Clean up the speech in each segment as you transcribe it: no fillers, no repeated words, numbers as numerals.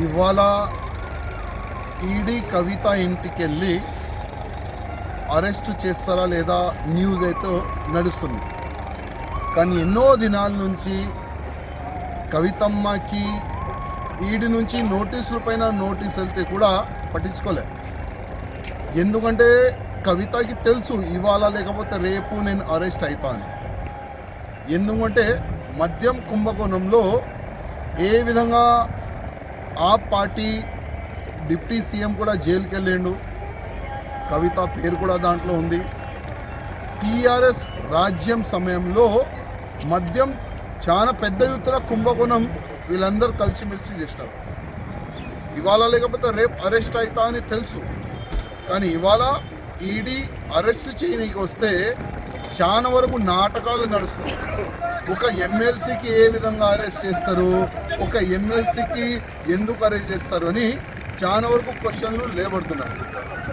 ఇవాళ ఈడీ కవిత ఇంటికి వెళ్ళి అరెస్ట్ చేస్తారా లేదా న్యూస్ అయితే నడుస్తుంది. కానీ ఎన్నో దినాల నుంచి కవితమ్మకి ఈడీ నుంచి నోటీసుల పైన నోటీస్ వెళ్తే కూడా పట్టించుకోలే. ఎందుకంటే కవితకి తెలుసు ఇవాళ లేకపోతే రేపు నేను అరెస్ట్ అవుతా అని. ఎందుకంటే మద్యం కుంభకోణంలో ఏ విధంగా ఆ పార్టీ డిప్యూటీ సీఎం కూడా జైలుకి వెళ్ళిండు, కవిత పేరు కూడా దాంట్లో ఉంది. టీఆర్ఎస్ రాజ్యం సమయంలో మద్యం చాలా పెద్ద ఎత్తున కుంభకోణం వీళ్ళందరూ కలిసిమెలిసి చేస్తారు. ఇవాళ లేకపోతే రేపు అరెస్ట్ అవుతా అని తెలుసు. కానీ ఇవాళ ఈడీ అరెస్ట్ చేయడానికి వస్తే చాలా వరకు నాటకాలు నడుస్తాయి. ఒక ఎమ్మెల్సీకి ఏ విధంగా అరెస్ట్ చేస్తారు, ఒక ఎమ్మెల్సీకి ఎందుకు అరెస్ట్ చేస్తారు అని చాలా వరకు క్వశ్చన్లు లేబడుతున్నాయి.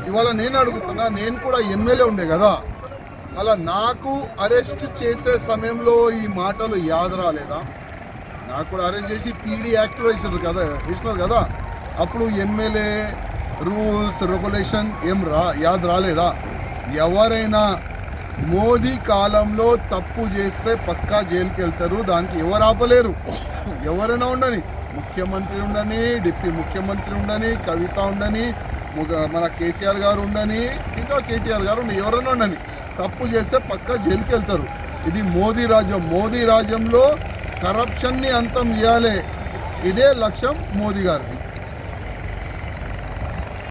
ఇవాళ నేను అడుగుతున్నా, నేను కూడా ఎమ్మెల్యే ఉండే కదా, అలా నాకు అరెస్ట్ చేసే సమయంలో ఈ మాటలు యాద రాలేదా? నాకు కూడా అరెస్ట్ చేసి పీడీ యాక్ట్లో వేసినారు కదా, అప్పుడు ఎమ్మెల్యే రూల్స్ రెగ్యులేషన్ ఏం యాద రాలేదా? ఎవరైనా మోదీ కాలంలో తప్పు చేస్తే పక్కా జైలుకి వెళ్తారు, దానికి ఎవరు ఆపలేరు. ఎవరైనా ఉండని, ముఖ్యమంత్రి ఉండని, డిప్యూటీ ముఖ్యమంత్రి ఉండని, కవిత ఉండని, మన కేసీఆర్ గారు ఉండని, ఇంకా కేటీఆర్ గారు ఎవరైనా ఉండని, తప్పు చేస్తే పక్కా జైలుకి వెళ్తారు. ఇది మోదీ రాజ్యం. మోదీ రాజ్యంలో కరప్షన్ని అంతం చేయాలి, ఇదే లక్ష్యం మోదీ గారిది.